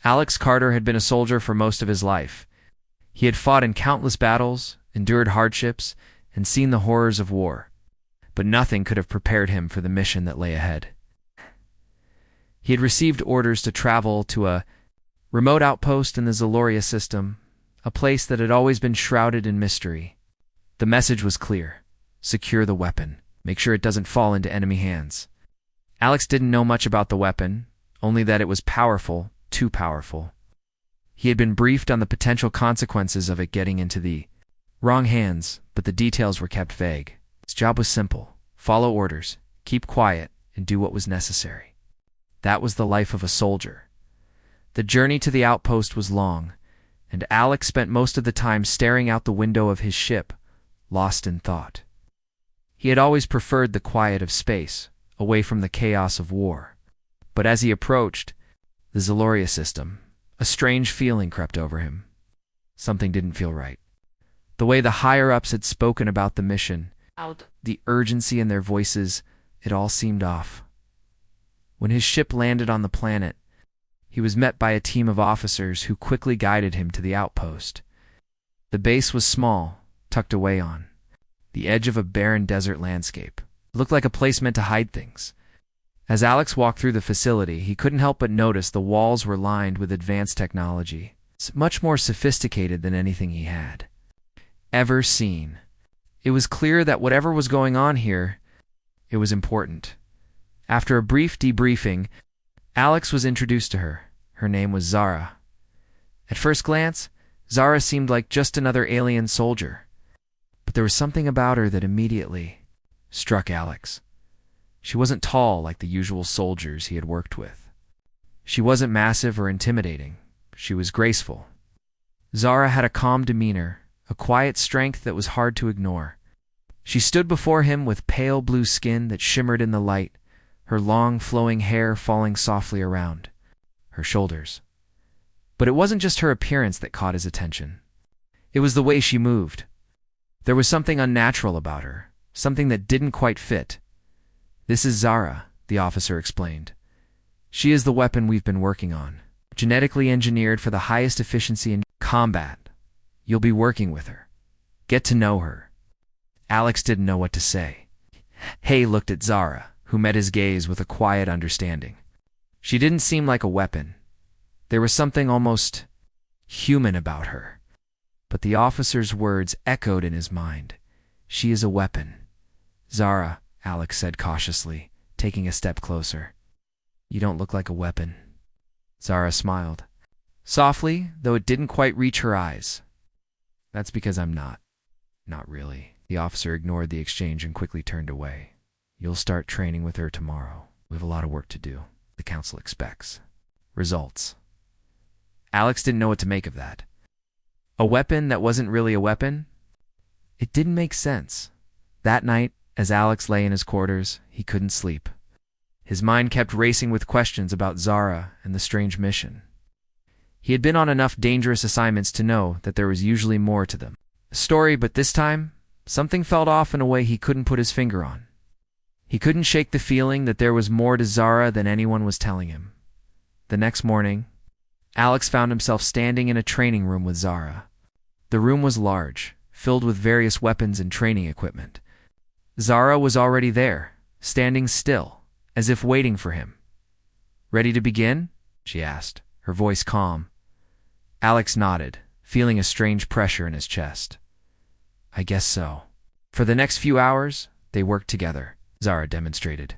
Alex Carter had been a soldier for most of his life. He had fought in countless battles, endured hardships, and seen the horrors of war. But nothing could have prepared him for the mission that lay ahead. He had received orders to travel to a remote outpost in the Zaloria system, a place that had always been shrouded in mystery. The message was clear: secure the weapon. Make sure it doesn't fall into enemy hands. Alex didn't know much about the weapon, only that it was powerful, too powerful. He had been briefed on the potential consequences of it getting into the wrong hands, but the details were kept vague. His job was simple: follow orders, keep quiet, and do what was necessary. That was the life of a soldier. The journey to the outpost was long, and Alex spent most of the time staring out the window of his ship, lost in thought. He had always preferred the quiet of space, away from the chaos of war. But as he approached the Zaloria system, a strange feeling crept over him. Something didn't feel right. The way the higher-ups had spoken about the mission, the urgency in their voices, it all seemed off. When his ship landed on the planet, he was met by a team of officers who quickly guided him to the outpost. The base was small, tucked away on the edge of a barren desert landscape. It looked like a place meant to hide things. As Alex walked through the facility, he couldn't help but notice the walls were lined with advanced technology. It's much more sophisticated than anything he had ever seen. It was clear that whatever was going on here, it was important. After a brief debriefing, Alex was introduced to her. Her name was Zara. At first glance, Zara seemed like just another alien soldier. But there was something about her that immediately struck Alex. She wasn't tall like the usual soldiers he had worked with. She wasn't massive or intimidating. She was graceful. Zara had a calm demeanor, a quiet strength that was hard to ignore. She stood before him with pale blue skin that shimmered in the light, her long flowing hair falling softly around her shoulders. But it wasn't just her appearance that caught his attention. It was the way she moved. There was something unnatural about her, something that didn't quite fit. "This is Zara," the officer explained. "She is the weapon we've been working on, genetically engineered for the highest efficiency in combat. You'll be working with her. Get to know her." Alex didn't know what to say. Hay looked at Zara, who met his gaze with a quiet understanding. She didn't seem like a weapon. There was something almost human about her. But the officer's words echoed in his mind. "She is a weapon." "Zara," Alex said cautiously, taking a step closer. "You don't look like a weapon." Zara smiled, softly, though it didn't quite reach her eyes. "That's because I'm not. Not really." The officer ignored the exchange and quickly turned away. "You'll start training with her tomorrow. We have a lot of work to do. The council expects results." Alex didn't know what to make of that. A weapon that wasn't really a weapon? It didn't make sense. That night, as Alex lay in his quarters, he couldn't sleep. His mind kept racing with questions about Zara and the strange mission. He had been on enough dangerous assignments to know that there was usually more to them. A story, but this time, something felt off in a way he couldn't put his finger on. He couldn't shake the feeling that there was more to Zara than anyone was telling him. The next morning, Alex found himself standing in a training room with Zara. The room was large, filled with various weapons and training equipment. Zara was already there, standing still, as if waiting for him. "Ready to begin?" she asked, her voice calm. Alex nodded, feeling a strange pressure in his chest. "I guess so." For the next few hours, they worked together, Zara demonstrated.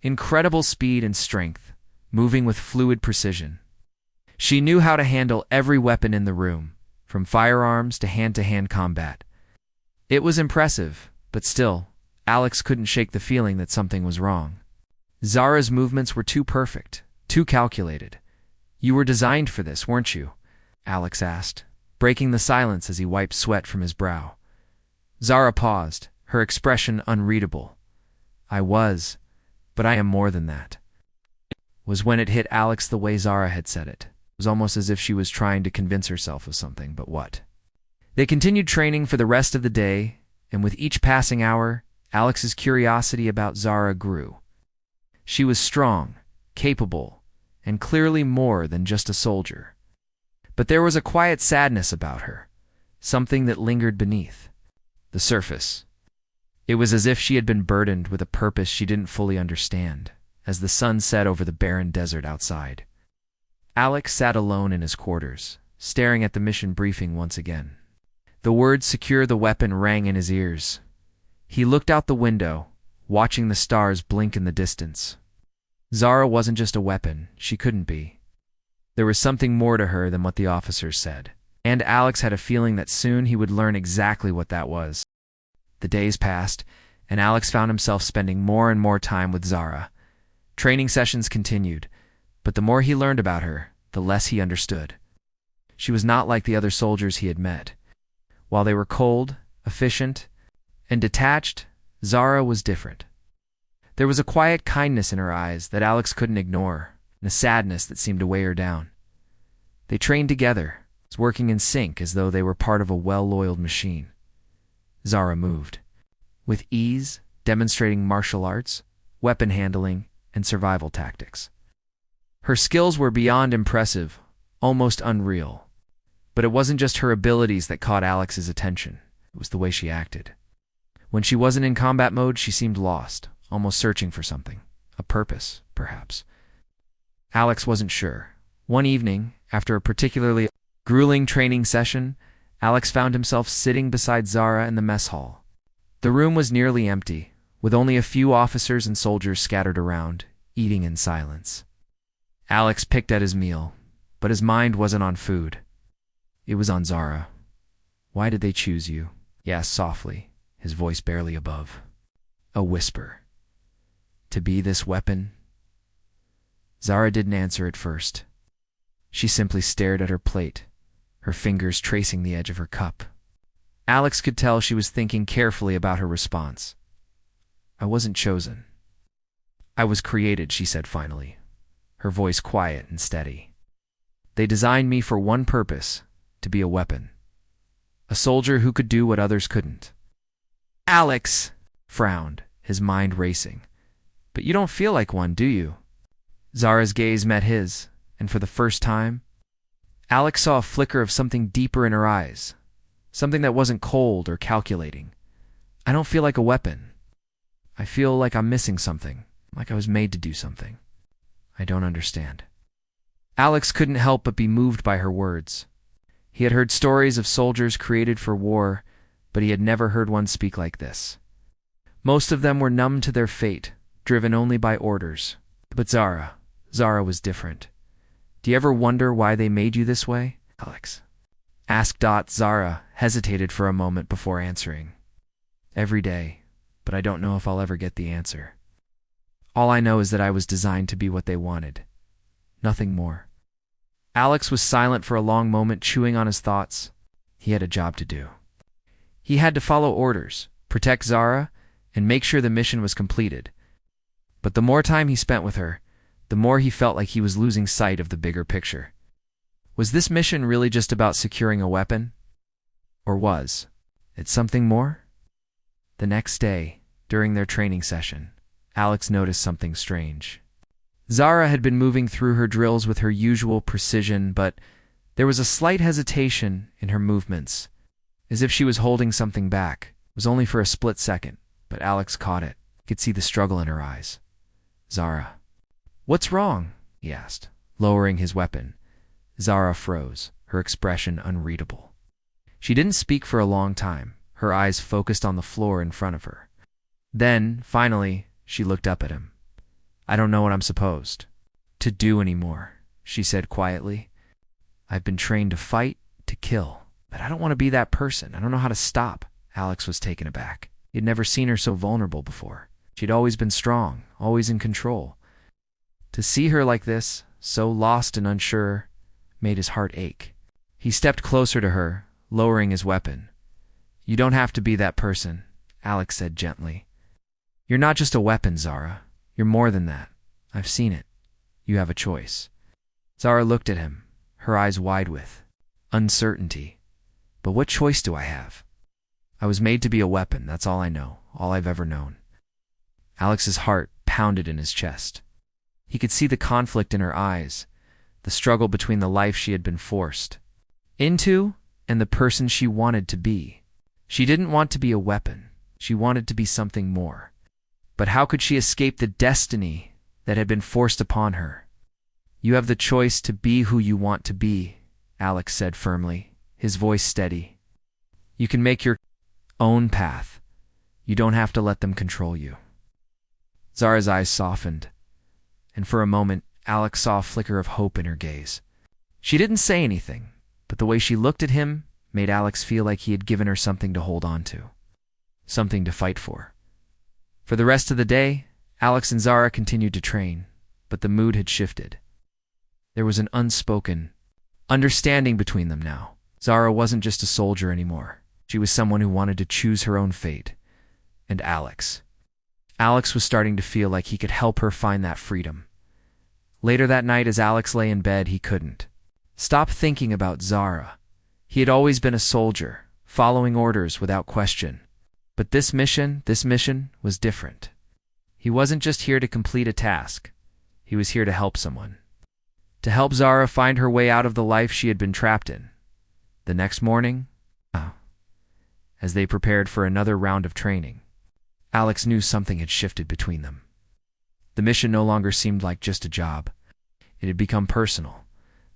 Incredible speed and strength, moving with fluid precision. She knew how to handle every weapon in the room, from firearms to hand-to-hand combat. It was impressive, but still, Alex couldn't shake the feeling that something was wrong. Zara's movements were too perfect, too calculated. "You were designed for this, weren't you?" Alex asked, breaking the silence as he wiped sweat from his brow. Zara paused, her expression unreadable. "I was, but I am more than that." Was when it hit Alex the way Zara had said it. It was almost as if she was trying to convince herself of something, but what? They continued training for the rest of the day, and with each passing hour, Alex's curiosity about Zara grew. She was strong, capable, and clearly more than just a soldier. But there was a quiet sadness about her, something that lingered beneath the surface. It was as if she had been burdened with a purpose she didn't fully understand, as the sun set over the barren desert outside. Alex sat alone in his quarters, staring at the mission briefing once again. The words "secure the weapon" rang in his ears. He looked out the window, watching the stars blink in the distance. Zara wasn't just a weapon, she couldn't be. There was something more to her than what the officers said, and Alex had a feeling that soon he would learn exactly what that was. The days passed, and Alex found himself spending more and more time with Zara. Training sessions continued, but the more he learned about her, the less he understood. She was not like the other soldiers he had met. While they were cold, efficient, and detached, Zara was different. There was a quiet kindness in her eyes that Alex couldn't ignore, and a sadness that seemed to weigh her down. They trained together, working in sync as though they were part of a well-oiled machine. Zara moved, with ease, demonstrating martial arts, weapon handling, and survival tactics. Her skills were beyond impressive, almost unreal. But it wasn't just her abilities that caught Alex's attention. It was the way she acted. When she wasn't in combat mode, she seemed lost, almost searching for something. A purpose, perhaps. Alex wasn't sure. One evening, after a particularly grueling training session, Alex found himself sitting beside Zara in the mess hall. The room was nearly empty, with only a few officers and soldiers scattered around, eating in silence. Alex picked at his meal, but his mind wasn't on food. It was on Zara. "Why did they choose you?" he asked softly, his voice barely above. A whisper. "To be this weapon?" Zara didn't answer at first. She simply stared at her plate, her fingers tracing the edge of her cup. Alex could tell she was thinking carefully about her response. "I wasn't chosen. I was created," she said finally, her voice quiet and steady. "They designed me for one purpose, to be a weapon. A soldier who could do what others couldn't." Alex frowned, his mind racing. "But you don't feel like one, do you?" Zara's gaze met his, and for the first time, Alex saw a flicker of something deeper in her eyes, something that wasn't cold or calculating. "I don't feel like a weapon. I feel like I'm missing something, like I was made to do something. I don't understand." Alex couldn't help but be moved by her words. He had heard stories of soldiers created for war, but he had never heard one speak like this. Most of them were numb to their fate, driven only by orders. But Zara was different. "Do you ever wonder why they made you this way, Alex?" asked Zara hesitated for a moment before answering. "Every day, but I don't know if I'll ever get the answer. All I know is that I was designed to be what they wanted. Nothing more." Alex was silent for a long moment, chewing on his thoughts. He had a job to do. He had to follow orders, protect Zara, and make sure the mission was completed. But the more time he spent with her, the more he felt like he was losing sight of the bigger picture. Was this mission really just about securing a weapon? Or was it something more? The next day, during their training session, Alex noticed something strange. Zara had been moving through her drills with her usual precision, but there was a slight hesitation in her movements, as if she was holding something back. It was only for a split second, but Alex caught it. He could see the struggle in her eyes. "Zara, what's wrong?" he asked, lowering his weapon. Zara froze, her expression unreadable. She didn't speak for a long time, her eyes focused on the floor in front of her. Then, finally, she looked up at him. "I don't know what I'm supposed to do anymore," she said quietly. "I've been trained to fight, to kill, but I don't want to be that person. I don't know how to stop." Alex was taken aback. He had never seen her so vulnerable before. She'd always been strong, always in control. To see her like this, so lost and unsure, made his heart ache. He stepped closer to her, lowering his weapon. "You don't have to be that person," Alex said gently. "You're not just a weapon, Zara. You're more than that. I've seen it. You have a choice." Zara looked at him, her eyes wide with uncertainty. "But what choice do I have? I was made to be a weapon, that's all I know, all I've ever known." Alex's heart pounded in his chest. He could see the conflict in her eyes, the struggle between the life she had been forced into and the person she wanted to be. She didn't want to be a weapon. She wanted to be something more. But how could she escape the destiny that had been forced upon her? "You have the choice to be who you want to be," Alex said firmly, his voice steady. "You can make your own path. You don't have to let them control you." Zara's eyes softened, and for a moment, Alex saw a flicker of hope in her gaze. She didn't say anything, but the way she looked at him made Alex feel like he had given her something to hold on to, something to fight for. For the rest of the day, Alex and Zara continued to train, but the mood had shifted. There was an unspoken understanding between them now. Zara wasn't just a soldier anymore. She was someone who wanted to choose her own fate. And Alex was starting to feel like he could help her find that freedom. Later that night, as Alex lay in bed, he couldn't stop thinking about Zara. He had always been a soldier, following orders without question. But this mission was different. He wasn't just here to complete a task. He was here to help someone. To help Zara find her way out of the life she had been trapped in. The next morning, as they prepared for another round of training, Alex knew something had shifted between them. The mission no longer seemed like just a job. It had become personal.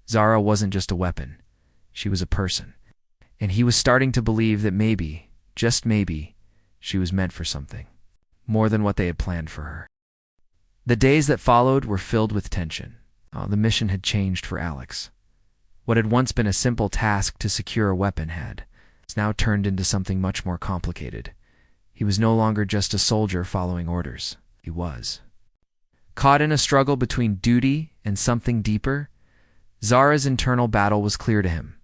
Zara wasn't just a weapon. She was a person. And he was starting to believe that maybe, just maybe, she was meant for something more than what they had planned for her. The days that followed were filled with tension. The mission had changed for Alex. What had once been a simple task to secure a weapon had now turned into something much more complicated. He was no longer just a soldier following orders. He was caught in a struggle between duty and something deeper. Zara's internal battle was clear to him.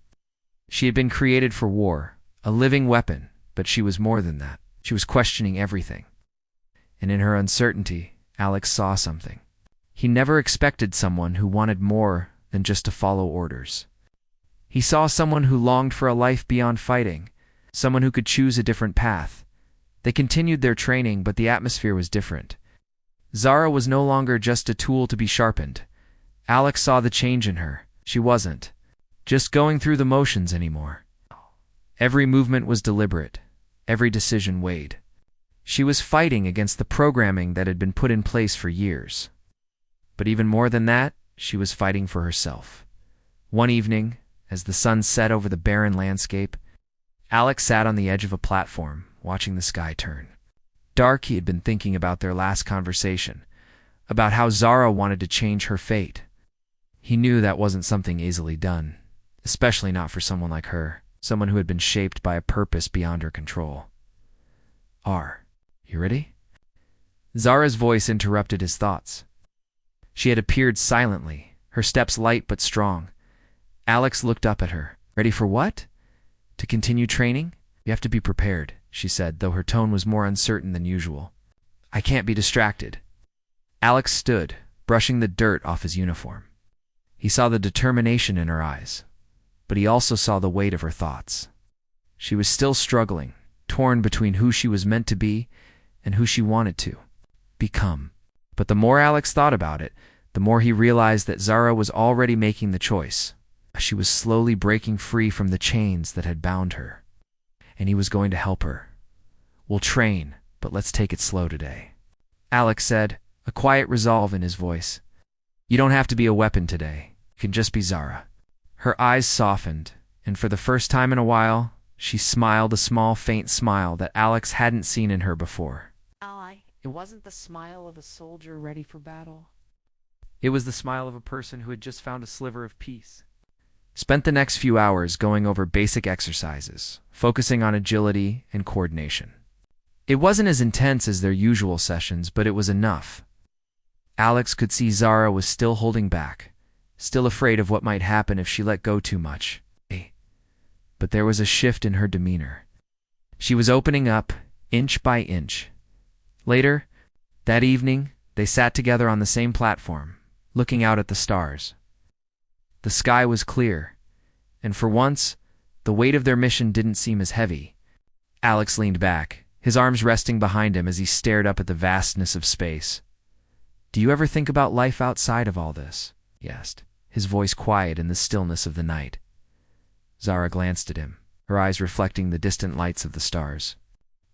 She had been created for war, a living weapon, but she was more than that. She was questioning everything. And in her uncertainty, Alex saw something. He never expected someone who wanted more than just to follow orders. He saw someone who longed for a life beyond fighting, someone who could choose a different path. They continued their training, but the atmosphere was different. Zara was no longer just a tool to be sharpened. Alex saw the change in her. She wasn't just going through the motions anymore. Every movement was deliberate. Every decision weighed. She was fighting against the programming that had been put in place for years. But even more than that, she was fighting for herself. One evening, as the sun set over the barren landscape, Alex sat on the edge of a platform, watching the sky turn. Dark, he had been thinking about their last conversation, about how Zara wanted to change her fate. He knew that wasn't something easily done, especially not for someone like her, someone who had been shaped by a purpose beyond her control. You ready?" Zara's voice interrupted his thoughts. She had appeared silently, her steps light but strong. Alex looked up at her. "Ready for what?" "To continue training? You have to be prepared," she said, though her tone was more uncertain than usual. "I can't be distracted." Alex stood, brushing the dirt off his uniform. He saw the determination in her eyes, but he also saw the weight of her thoughts. She was still struggling, torn between who she was meant to be and who she wanted to become. But the more Alex thought about it, the more he realized that Zara was already making the choice. She was slowly breaking free from the chains that had bound her. And he was going to help her. "We'll train, but let's take it slow today," Alex said, a quiet resolve in his voice. "You don't have to be a weapon today. You can just be Zara." Her eyes softened, and for the first time in a while, she smiled a small, faint smile that Alex hadn't seen in her before. It wasn't the smile of a soldier ready for battle. It was the smile of a person who had just found a sliver of peace. Spent the next few hours going over basic exercises, focusing on agility and coordination. It wasn't as intense as their usual sessions, but it was enough. Alex could see Zara was still holding back, still afraid of what might happen if she let go too much. But there was a shift in her demeanor. She was opening up, inch by inch. Later, that evening, they sat together on the same platform, looking out at the stars. The sky was clear, and for once, the weight of their mission didn't seem as heavy. Alex leaned back, his arms resting behind him as he stared up at the vastness of space. Do you ever think about life outside of all this? He asked, his voice quiet in the stillness of the night. Zara glanced at him, her eyes reflecting the distant lights of the stars.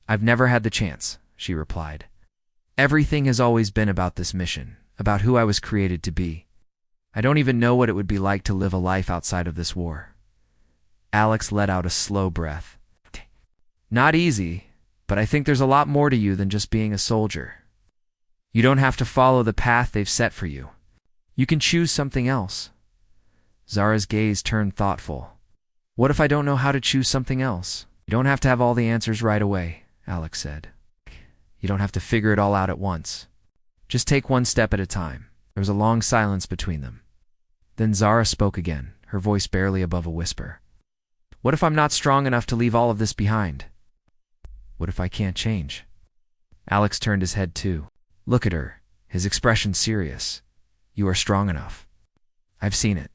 I've never had the chance, she replied. Everything has always been about this mission, about who I was created to be. I don't even know what it would be like to live a life outside of this war. Alex let out a slow breath. Not easy, but I think there's a lot more to you than just being a soldier. You don't have to follow the path they've set for you. You can choose something else. Zara's gaze turned thoughtful. What if I don't know how to choose something else? You don't have to have all the answers right away, Alex said. You don't have to figure it all out at once. Just take one step at a time. There was a long silence between them. Then Zara spoke again, her voice barely above a whisper. What if I'm not strong enough to leave all of this behind? What if I can't change? Alex turned his head too. Look at her, his expression serious. You are strong enough. I've seen it.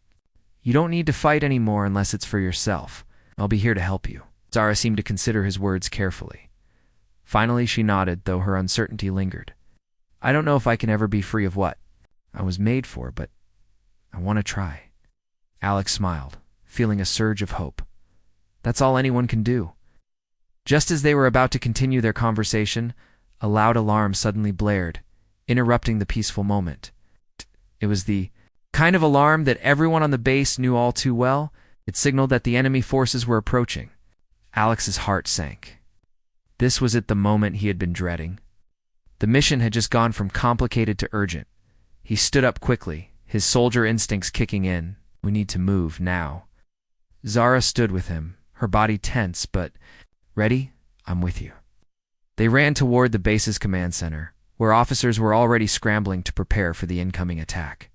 You don't need to fight anymore unless it's for yourself. I'll be here to help you. Zara seemed to consider his words carefully. Finally, she nodded, though her uncertainty lingered. I don't know if I can ever be free of what I was made for, but I want to try. Alex smiled, feeling a surge of hope. That's all anyone can do. Just as they were about to continue their conversation, a loud alarm suddenly blared, interrupting the peaceful moment. It was the kind of alarm that everyone on the base knew all too well. It signaled that the enemy forces were approaching. Alex's heart sank. This was at the moment he had been dreading. The mission had just gone from complicated to urgent. He stood up quickly, his soldier instincts kicking in. We need to move now. Zara stood with him, her body tense, but ready? I'm with you. They ran toward the base's command center, where officers were already scrambling to prepare for the incoming attack.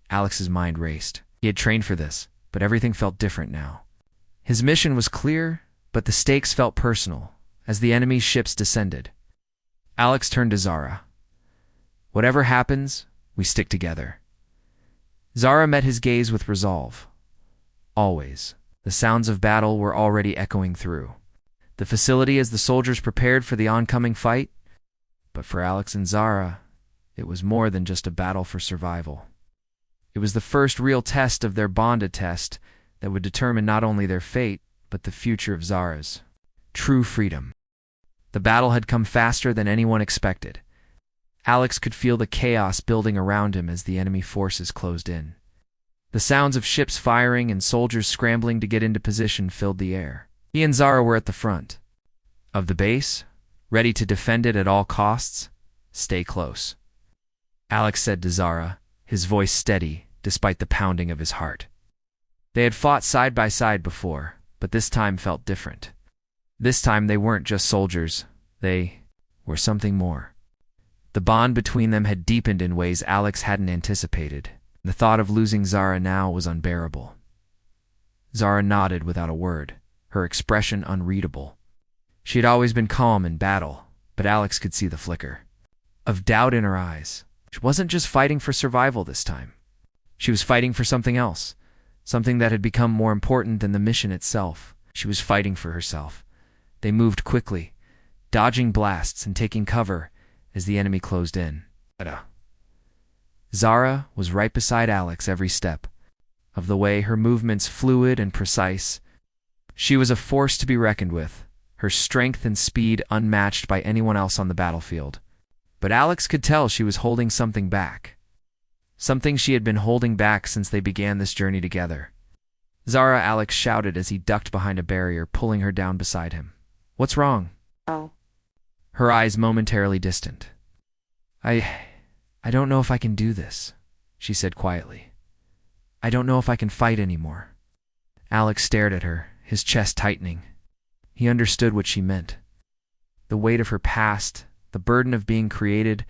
Alex's mind raced. He had trained for this, but everything felt different now. His mission was clear, but the stakes felt personal as the enemy's ships descended. Alex turned to Zara. Whatever happens, we stick together. Zara met his gaze with resolve. Always. The sounds of battle were already echoing through the facility as the soldiers prepared for the oncoming fight. But for Alex and Zara, it was more than just a battle for survival. It was the first real test of their bonded test that would determine not only their fate, but the future of Zara's true freedom. The battle had come faster than anyone expected. Alex could feel the chaos building around him as the enemy forces closed in. The sounds of ships firing and soldiers scrambling to get into position filled the air. He and Zara were at the front of the base, ready to defend it at all costs. Stay close, Alex said to Zara, his voice steady despite the pounding of his heart. They had fought side by side before, but this time felt different. This time they weren't just soldiers, they were something more. The bond between them had deepened in ways Alex hadn't anticipated. The thought of losing Zara now was unbearable. Zara nodded without a word, her expression unreadable. She had always been calm in battle, but Alex could see the flicker of doubt in her eyes. She wasn't just fighting for survival this time. She was fighting for something else, something that had become more important than the mission itself. She was fighting for herself. They moved quickly, dodging blasts and taking cover as the enemy closed in. Zara was right beside Alex every step of the way, her movements fluid and precise. She was a force to be reckoned with, her strength and speed unmatched by anyone else on the battlefield. But Alex could tell she was holding something back. Something she had been holding back since they began this journey together. Zara, Alex shouted as he ducked behind a barrier, pulling her down beside him. What's wrong? Oh. Her eyes momentarily distant. I don't know if I can do this, she said quietly. I don't know if I can fight anymore. Alex stared at her, his chest tightening. He understood what she meant. The weight of her past, the burden of being created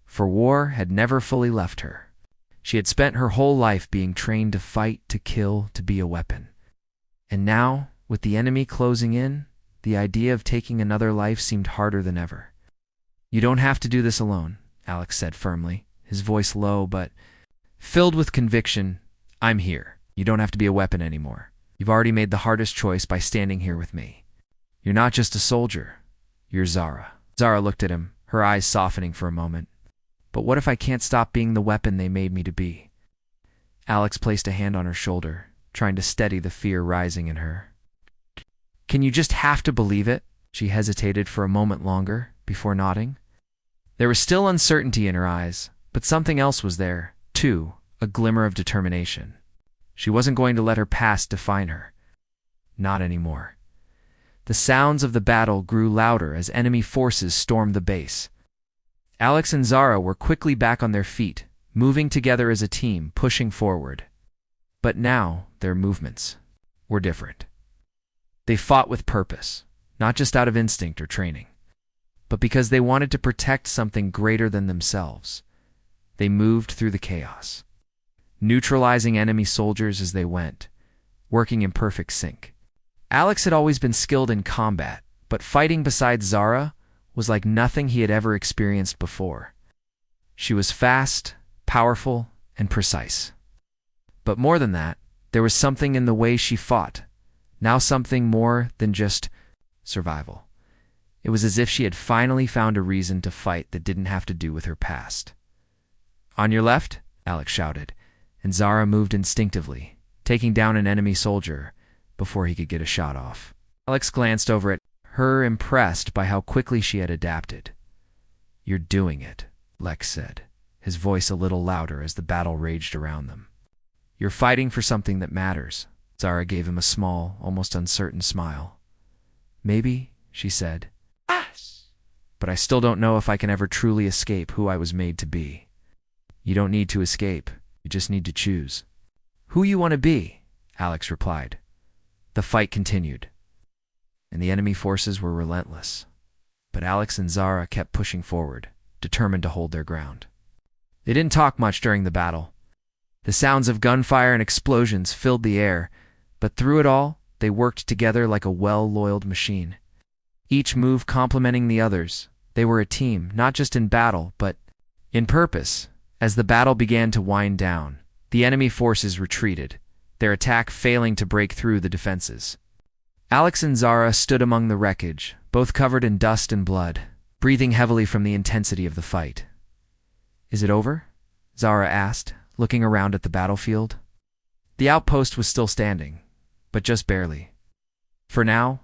for war, had never fully left her. She had spent her whole life being trained to fight, to kill, to be a weapon. And now, with the enemy closing in, the idea of taking another life seemed harder than ever. You don't have to do this alone, Alex said firmly, his voice low but filled with conviction. I'm here. You don't have to be a weapon anymore. You've already made the hardest choice by standing here with me. You're not just a soldier. You're Zara. Zara looked at him, her eyes softening for a moment. But what if I can't stop being the weapon they made me to be? Alex placed a hand on her shoulder, trying to steady the fear rising in her. Can you just have to believe it? She hesitated for a moment longer before nodding. There was still uncertainty in her eyes, but something else was there, too, a glimmer of determination. She wasn't going to let her past define her. Not anymore. The sounds of the battle grew louder as enemy forces stormed the base. Alex and Zara were quickly back on their feet, moving together as a team, pushing forward. But now, their movements were different. They fought with purpose, not just out of instinct or training, but because they wanted to protect something greater than themselves. They moved through the chaos, neutralizing enemy soldiers as they went, working in perfect sync. Alex had always been skilled in combat, but fighting beside Zara was like nothing he had ever experienced before. She was fast, powerful, and precise. But more than that, there was something in the way she fought, now something more than just survival. It was as if she had finally found a reason to fight that didn't have to do with her past. On your left, Alex shouted, and Zara moved instinctively, taking down an enemy soldier before he could get a shot off. Alex glanced over at her, impressed by how quickly she had adapted. You're doing it, Lex said, his voice a little louder as the battle raged around them. You're fighting for something that matters. Zara gave him a small, almost uncertain smile. Maybe, she said. But I still don't know if I can ever truly escape who I was made to be. You don't need to escape. You just need to choose who you want to be, Alex replied. The fight continued, and the enemy forces were relentless. But Alex and Zara kept pushing forward, determined to hold their ground. They didn't talk much during the battle. The sounds of gunfire and explosions filled the air, but through it all, they worked together like a well-oiled machine. Each move complementing the others. They were a team, not just in battle, but in purpose. As the battle began to wind down, the enemy forces retreated, their attack failing to break through the defenses. Alex and Zara stood among the wreckage, both covered in dust and blood, breathing heavily from the intensity of the fight. Is it over? Zara asked, looking around at the battlefield. The outpost was still standing, but just barely. For now,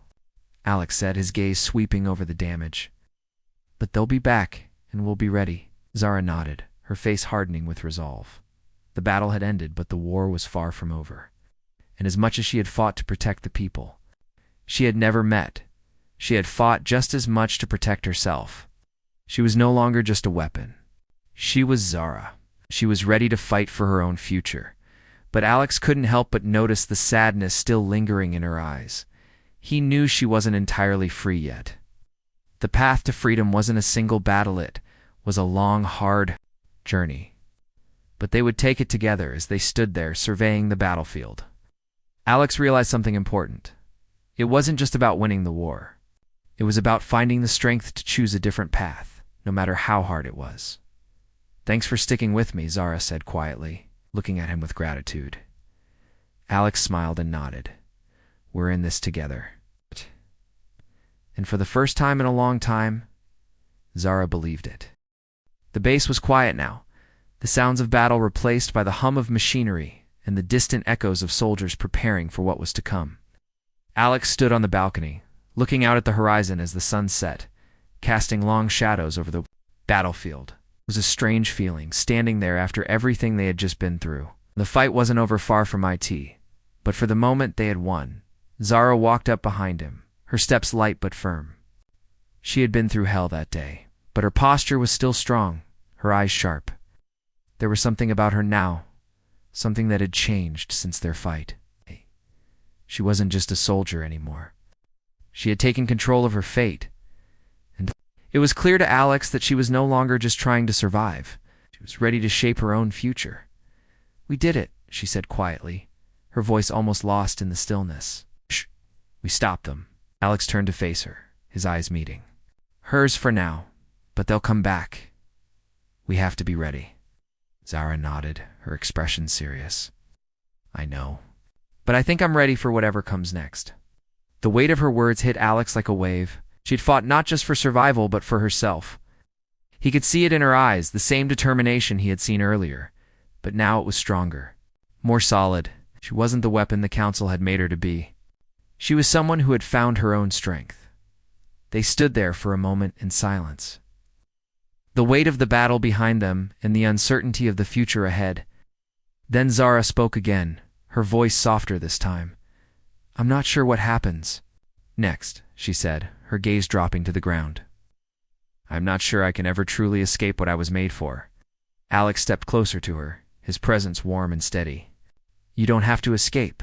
Alex said, his gaze sweeping over the damage. But they'll be back, and we'll be ready. Zara nodded, her face hardening with resolve. The battle had ended, but the war was far from over. And as much as she had fought to protect the people she had never met, she had fought just as much to protect herself. She was no longer just a weapon. She was Zara. She was ready to fight for her own future. But Alex couldn't help but notice the sadness still lingering in her eyes. He knew she wasn't entirely free yet. The path to freedom wasn't a single battle, it was a long, hard journey. But they would take it together as they stood there surveying the battlefield. Alex realized something important. It wasn't just about winning the war. It was about finding the strength to choose a different path, no matter how hard it was. Thanks for sticking with me, Zara said quietly, looking at him with gratitude. Alex smiled and nodded. We're in this together. And for the first time in a long time, Zara believed it. The base was quiet now, the sounds of battle replaced by the hum of machinery and the distant echoes of soldiers preparing for what was to come. Alex stood on the balcony, looking out at the horizon as the sun set, casting long shadows over the battlefield. It was a strange feeling, standing there after everything they had just been through. The fight wasn't over far from IT, but for the moment they had won. Zara walked up behind him, her steps light but firm. She had been through hell that day, but her posture was still strong, her eyes sharp. There was something about her now, something that had changed since their fight. She wasn't just a soldier anymore. She had taken control of her fate, and it was clear to Alex that she was no longer just trying to survive. She was ready to shape her own future. We did it, she said quietly, her voice almost lost in the stillness. Shh. We stopped them. Alex turned to face her, his eyes meeting. Hers for now, but they'll come back. We have to be ready. Zara nodded, her expression serious. I know. But I think I'm ready for whatever comes next. The weight of her words hit Alex like a wave. She'd fought not just for survival, but for herself. He could see it in her eyes, the same determination he had seen earlier, but now it was stronger, more solid. She wasn't the weapon the council had made her to be. She was someone who had found her own strength. They stood there for a moment in silence. The weight of the battle behind them and the uncertainty of the future ahead. Then Zara spoke again, her voice softer this time. "I'm not sure what happens next," she said, her gaze dropping to the ground. "I'm not sure I can ever truly escape what I was made for." Alex stepped closer to her, his presence warm and steady. "You don't have to escape.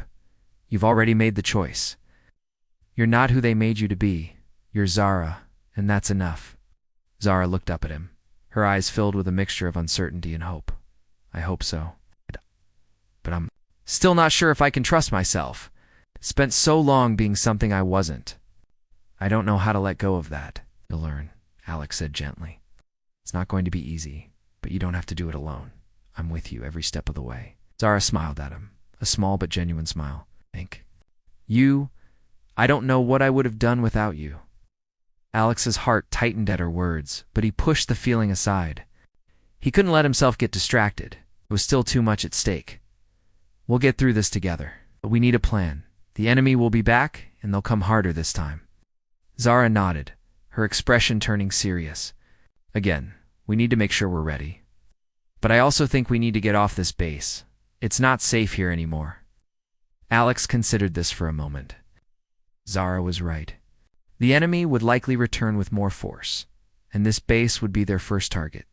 You've already made the choice. You're not who they made you to be. You're Zara, and that's enough." Zara looked up at him, her eyes filled with a mixture of uncertainty and hope. "I hope so. But I'm still not sure if I can trust myself. Spent so long being something I wasn't. I don't know how to let go of that." "You'll learn," Alex said gently. "It's not going to be easy, but you don't have to do it alone. I'm with you every step of the way." Zara smiled at him, a small but genuine smile. I don't know what I would have done without you." Alex's heart tightened at her words, but he pushed the feeling aside. He couldn't let himself get distracted. It was still too much at stake. "We'll get through this together, but we need a plan. The enemy will be back, and they'll come harder this time." Zara nodded, her expression turning serious. "Again, we need to make sure we're ready. But I also think we need to get off this base. It's not safe here anymore." Alex considered this for a moment. Zara was right. The enemy would likely return with more force, and this base would be their first target.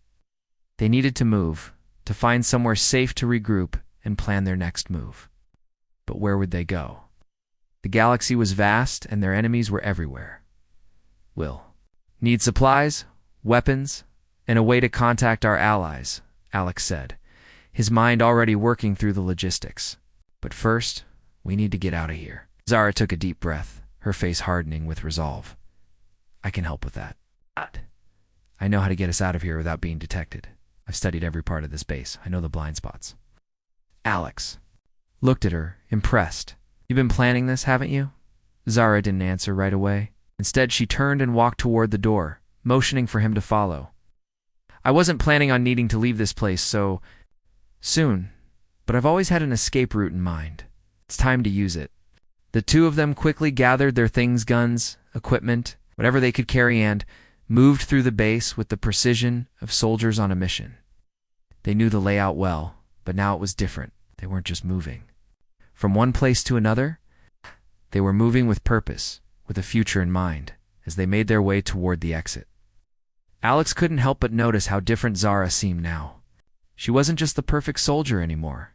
They needed to move, to find somewhere safe to regroup and plan their next move. But where would they go? The galaxy was vast, and their enemies were everywhere. "We'll need supplies, weapons, and a way to contact our allies," Alex said, his mind already working through the logistics. "But first, we need to get out of here." Zara took a deep breath, her face hardening with resolve. "I can help with that. I know how to get us out of here without being detected. I've studied every part of this base. I know the blind spots." Alex looked at her, impressed. "You've been planning this, haven't you?" Zara didn't answer right away. Instead, she turned and walked toward the door, motioning for him to follow. "I wasn't planning on needing to leave this place so soon, but I've always had an escape route in mind. It's time to use it." The two of them quickly gathered their things, guns, equipment, whatever they could carry, and moved through the base with the precision of soldiers on a mission. They knew the layout well, but now it was different. They weren't just moving from one place to another. They were moving with purpose, with a future in mind, as they made their way toward the exit. Alex couldn't help but notice how different Zara seemed now. She wasn't just the perfect soldier anymore.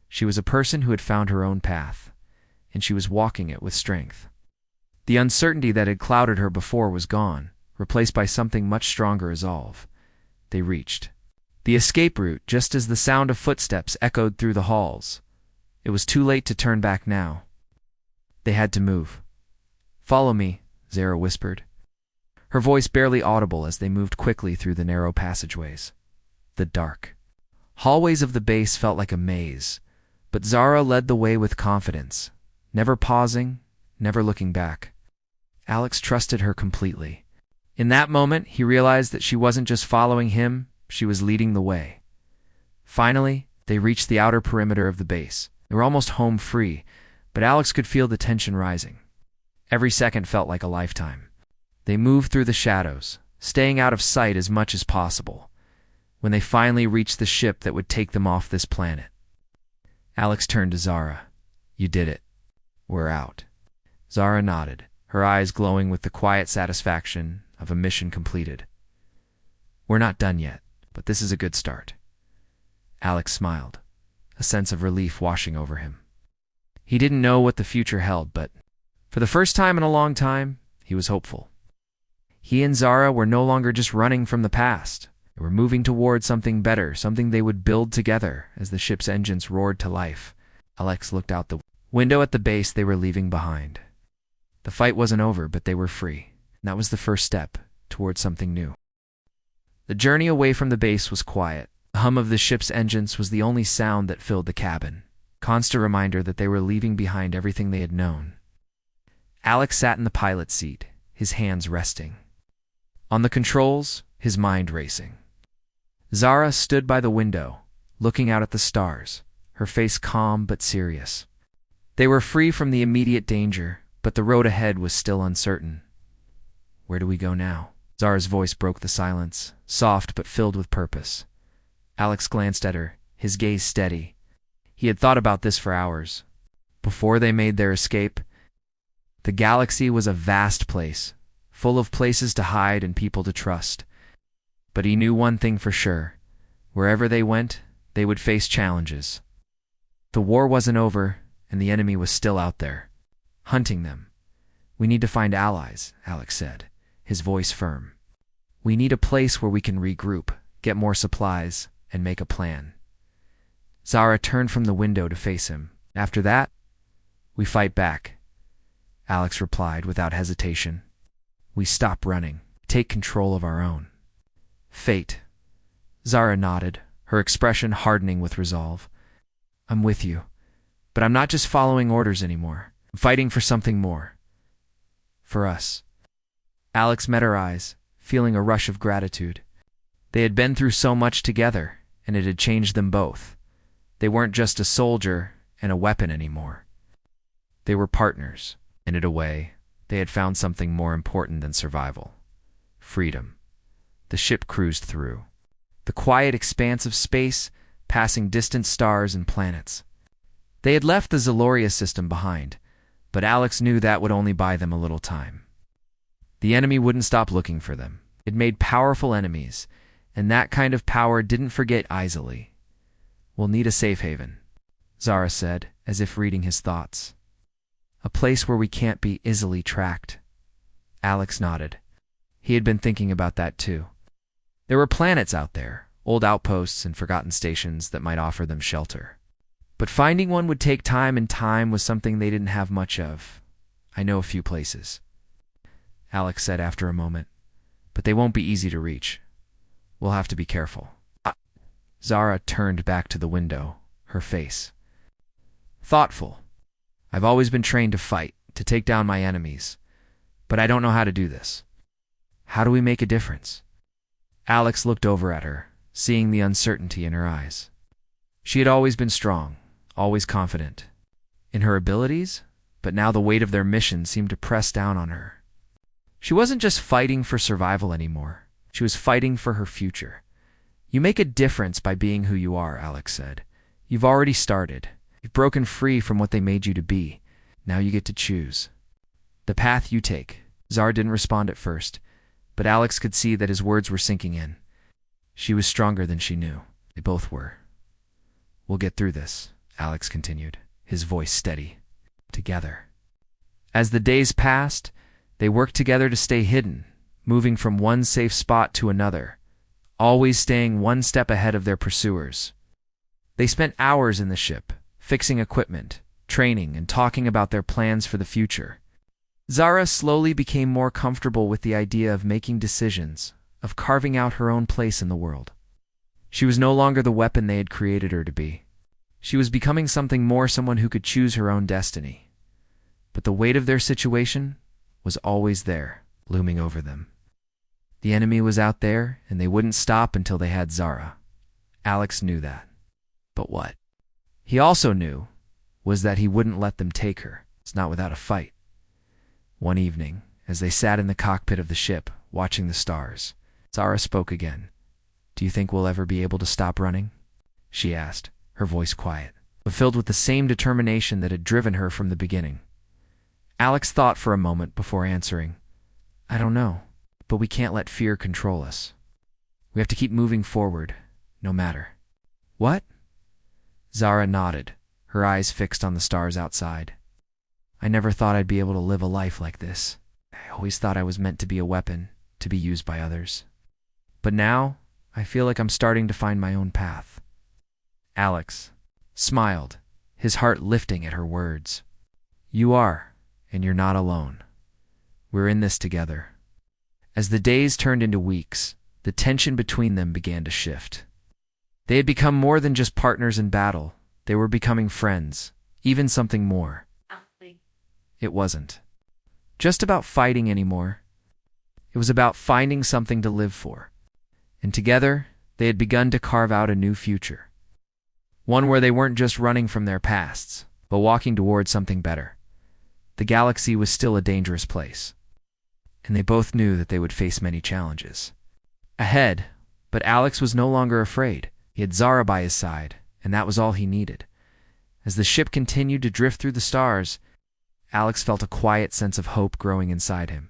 She was a person who had found her own path, and she was walking it with strength. The uncertainty that had clouded her before was gone, replaced by something much stronger resolve. They reached the escape route just as the sound of footsteps echoed through the halls. It was too late to turn back now. They had to move. "Follow me," Zara whispered, her voice barely audible as they moved quickly through the narrow passageways. The dark hallways of the base felt like a maze, but Zara led the way with confidence, never pausing, never looking back. Alex trusted her completely. In that moment, he realized that she wasn't just following him, she was leading the way. Finally, they reached the outer perimeter of the base. They were almost home free, but Alex could feel the tension rising. Every second felt like a lifetime. They moved through the shadows, staying out of sight as much as possible. When they finally reached the ship that would take them off this planet, Alex turned to Zara. "You did it. We're out." Zara nodded, her eyes glowing with the quiet satisfaction of a mission completed. "We're not done yet, but this is a good start." Alex smiled, a sense of relief washing over him. He didn't know what the future held, but for the first time in a long time, he was hopeful. He and Zara were no longer just running from the past. They were moving toward something better, something they would build together as the ship's engines roared to life. Alex looked out the window at the base they were leaving behind. The fight wasn't over, but they were free. And that was the first step toward something new. The journey away from the base was quiet. The hum of the ship's engines was the only sound that filled the cabin, constant reminder that they were leaving behind everything they had known. Alex sat in the pilot's seat, his hands resting on the controls, his mind racing. Zara stood by the window, looking out at the stars, her face calm but serious. They were free from the immediate danger, but the road ahead was still uncertain. Where do we go now? Zara's voice broke the silence, soft but filled with purpose. Alex glanced at her, his gaze steady. He had thought about this for hours. Before they made their escape, the galaxy was a vast place, full of places to hide and people to trust. But he knew one thing for sure. Wherever they went, they would face challenges. The war wasn't over, and the enemy was still out there, hunting them. We need to find allies, Alex said, his voice firm. We need a place where we can regroup, get more supplies, and make a plan. Zara turned from the window to face him. After that, we fight back, Alex replied without hesitation. We stop running, take control of our own fate. Zara nodded, her expression hardening with resolve. I'm with you, but I'm not just following orders anymore. I'm fighting for something more. For us. Alex met her eyes, feeling a rush of gratitude. They had been through so much together, and it had changed them both. They weren't just a soldier and a weapon anymore. They were partners, and in a way, they had found something more important than survival. Freedom. The ship cruised through. The quiet expanse of space, passing distant stars and planets. They had left the Zaloria system behind, but Alex knew that would only buy them a little time. The enemy wouldn't stop looking for them. It made powerful enemies, and that kind of power didn't forget easily. We'll need a safe haven, Zara said, as if reading his thoughts. A place where we can't be easily tracked. Alex nodded. He had been thinking about that too. There were planets out there, old outposts and forgotten stations that might offer them shelter. But finding one would take time, and time was something they didn't have much of. I know a few places, Alex said after a moment, but they won't be easy to reach. We'll have to be careful. Zara turned back to the window, her face thoughtful. I've always been trained to fight, to take down my enemies, but I don't know how to do this. How do we make a difference? Alex looked over at her, seeing the uncertainty in her eyes. She had always been strong, always confident in her abilities, but now the weight of their mission seemed to press down on her. She wasn't just fighting for survival anymore. She was fighting for her future. You make a difference by being who you are, Alex said. You've already started. You've broken free from what they made you to be. Now you get to choose the path you take. Zara didn't respond at first, but Alex could see that his words were sinking in. She was stronger than she knew. They both were. We'll get through this, Alex continued, his voice steady. Together. As the days passed, they worked together to stay hidden, moving from one safe spot to another, always staying one step ahead of their pursuers. They spent hours in the ship, fixing equipment, training, and talking about their plans for the future. Zara slowly became more comfortable with the idea of making decisions, of carving out her own place in the world. She was no longer the weapon they had created her to be. She was becoming something more, someone who could choose her own destiny. But the weight of their situation was always there, looming over them. The enemy was out there, and they wouldn't stop until they had Zara. Alex knew that. But what he also knew was that he wouldn't let them take her. It's not without a fight. One evening, as they sat in the cockpit of the ship, watching the stars, Zara spoke again. Do you think we'll ever be able to stop running? She asked, her voice quiet, but filled with the same determination that had driven her from the beginning. Alex thought for a moment before answering. I don't know, but we can't let fear control us. We have to keep moving forward, no matter. What? Zara nodded, her eyes fixed on the stars outside. I never thought I'd be able to live a life like this. I always thought I was meant to be a weapon, to be used by others. But now, I feel like I'm starting to find my own path. Alex smiled, his heart lifting at her words. You are, and you're not alone. We're in this together. As the days turned into weeks, the tension between them began to shift. They had become more than just partners in battle. They were becoming friends, even something more. It wasn't just about fighting anymore. It was about finding something to live for. and together they had begun to carve out a new future. One where they weren't just running from their pasts, but walking towards something better. The galaxy was still a dangerous place, and they both knew that they would face many challenges ahead, but Alex was no longer afraid. He had Zara by his side, and that was all he needed. As the ship continued to drift through the stars, Alex felt a quiet sense of hope growing inside him.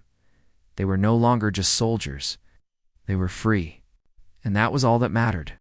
They were no longer just soldiers. They were free, and that was all that mattered.